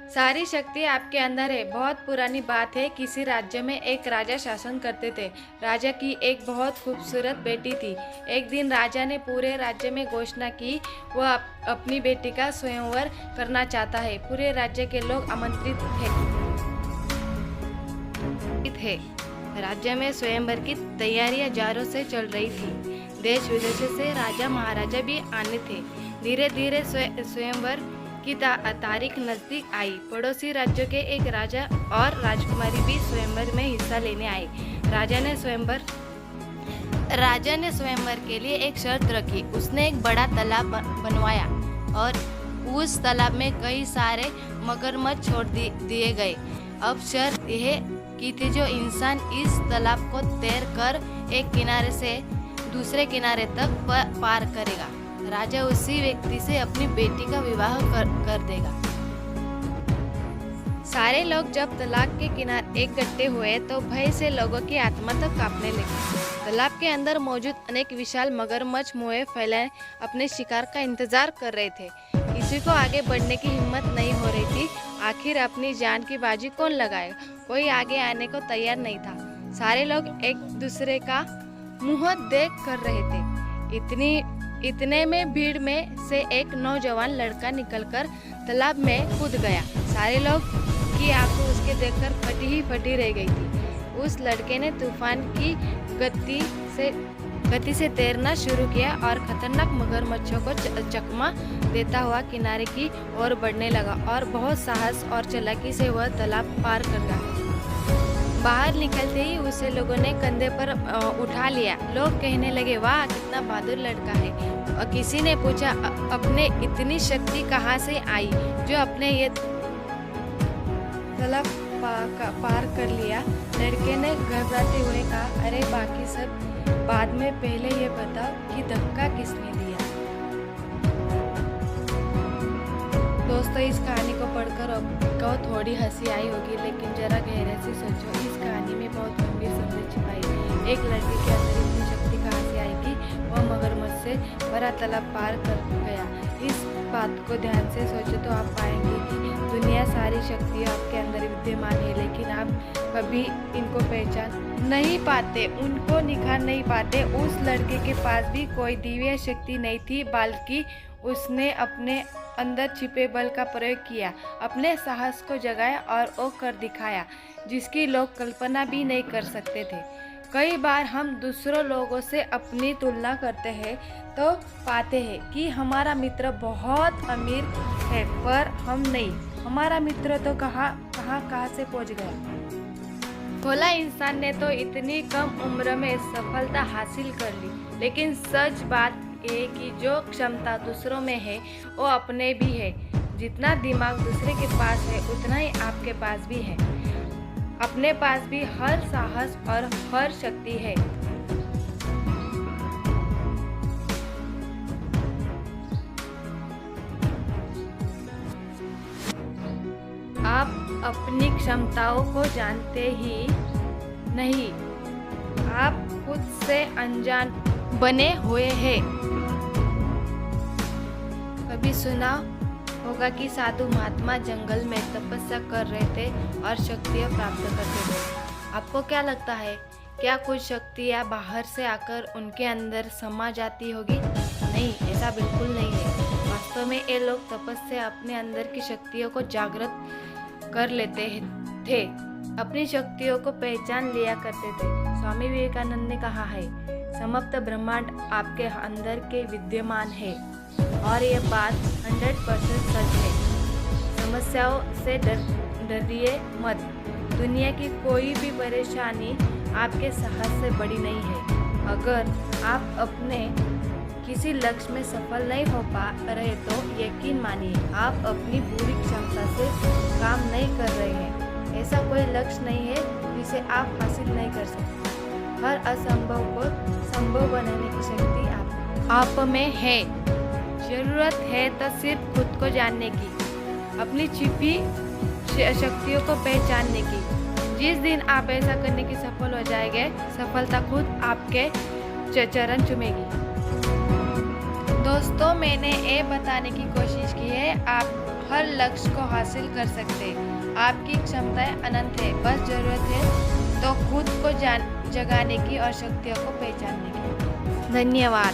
सारी शक्ति आपके अंदर है। बहुत पुरानी बात है। किसी राज्य में एक राजा शासन करते थे। राजा की एक बहुत खूबसूरत बेटी थी। एक दिन राजा ने पूरे राज्य में घोषणा की वह अपनी बेटी का स्वयंवर करना चाहता है। पूरे राज्य के लोग आमंत्रित थे। राज्य में स्वयंवर की तैयारियां जोरों से चल रही थी। देश विदेश से राजा महाराजा भी आने थे। धीरे धीरे स्वयंवर की तारीख नजदीक आई। पड़ोसी राज्यों के एक राजा और राजकुमारी भी स्वयंवर में हिस्सा लेने आए। राजा ने स्वयंवर के लिए एक शर्त रखी। उसने एक बड़ा तालाब बनवाया और उस तालाब में कई सारे मगरमच्छ छोड़ दिए गए। अब शर्त यह की थी जो इंसान इस तालाब को तैर कर एक किनारे से दूसरे किनारे तक पार करेगा, राजा उसी व्यक्ति से अपनी बेटी का विवाह कर देगा। सारे लोग जब तालाब के किनारे इकट्ठे हुए तो भय से लोगों की आत्मा तक कांपने लगी। तालाब के अंदर मौजूद अनेक विशाल मगरमच्छ मुंह फैलाए अपने शिकार का इंतजार कर रहे थे। किसी को आगे बढ़ने की हिम्मत नहीं हो रही थी। आखिर अपनी जान की बाजी कौन लगाएगा? कोई आगे आने को तैयार नहीं था। सारे लोग एक दूसरे का मुंह देख कर रहे थे। इतने में भीड़ में से एक नौजवान लड़का निकलकर तालाब में कूद गया। सारे लोग की आंखें उसके देखकर फटी रह गई थी। उस लड़के ने तूफान की गति से तैरना शुरू किया और खतरनाक मगरमच्छों को चकमा देता हुआ किनारे की ओर बढ़ने लगा और बहुत साहस और चालाकी से वह तालाब पार कर गया। बाहर निकलते ही उसे लोगों ने कंधे पर उठा लिया। लोग कहने लगे, वाह कितना बहादुर लड़का है। और किसी ने पूछा, अपने इतनी शक्ति कहाँ से आई जो अपने ये तालाब पार कर लिया? लड़के ने घबराते हुए कहा, अरे बाकी सब बाद में, पहले ये बताओ कि धक्का किसने दिया। दोस्तों, इस कहानी को पढ़कर आपको थोड़ी हंसी आई होगी, लेकिन जरा गहरे से सोचो, इस कहानी में बहुत गंभीर संदेश छिपाई है। एक लड़के के अंदर इतनी शक्ति कहाँ से आई कि वह मगरमच्छ से भरा तालाब पार कर गया? इस बात को ध्यान से सोचो तो आप पाएंगे कि दुनिया सारी शक्तियाँ आपके अंदर विद्यमान है, लेकिन आप कभी इनको पहचान नहीं पाते, उनको निखार नहीं पाते। उस लड़के के पास भी कोई दिव्य शक्ति नहीं थी, बल्कि उसने अपने अंदर छिपे बल का प्रयोग किया, अपने साहस को जगाया और वो कर दिखाया जिसकी लोग कल्पना भी नहीं कर सकते थे। कई बार हम दूसरों लोगों से अपनी तुलना करते हैं तो पाते हैं कि हमारा मित्र बहुत अमीर है, पर हम नहीं। हमारा मित्र तो कहाँ से पहुंच गया। भोला इंसान ने तो इतनी कम उम्र में सफलता हासिल कर ली। लेकिन सच बात है कि जो क्षमता दूसरों में है वो अपने भी है। जितना दिमाग दूसरे के पास है उतना ही आपके पास भी है। अपने पास भी हर साहस और हर शक्ति है। आप अपनी क्षमताओं को जानते ही नहीं, आप खुद से अनजान बने हुए हैं। कभी सुना होगा कि साधु महात्मा जंगल में तपस्या कर रहे थे और शक्तियाँ प्राप्त करते थे। आपको क्या लगता है, क्या कुछ शक्तियाँ बाहर से आकर उनके अंदर समा जाती होगी? नहीं, ऐसा बिल्कुल नहीं है। वास्तव में ये लोग तपस्या अपने अंदर की शक्तियों को जागृत कर लेते थे, अपनी शक्तियों को पहचान लिया करते थे। स्वामी विवेकानंद ने कहा है, समस्त ब्रह्मांड आपके अंदर के विद्यमान है और ये बात 100% सच है। समस्याओं से डरिए मत। दुनिया की कोई भी परेशानी आपके साहस से बड़ी नहीं है। अगर आप अपने किसी लक्ष्य में सफल नहीं हो पा रहे तो यकीन मानिए, आप अपनी पूरी क्षमता से काम नहीं कर रहे हैं। ऐसा कोई लक्ष्य नहीं है जिसे आप हासिल नहीं कर सकते। हर असंभव को संभव बनाने की शक्ति आप में है। जरूरत है तो सिर्फ खुद को जानने की, अपनी छिपी शक्तियों को पहचानने की। जिस दिन आप ऐसा करने की सफल हो जाएंगे, सफलता खुद आपके चरण चूमेगी। दोस्तों, मैंने ये बताने की कोशिश की है, आप हर लक्ष्य को हासिल कर सकते। आपकी क्षमताएं अनंत है, बस जरूरत है तो खुद को जगाने की और शक्तियों को पहचानने की। धन्यवाद।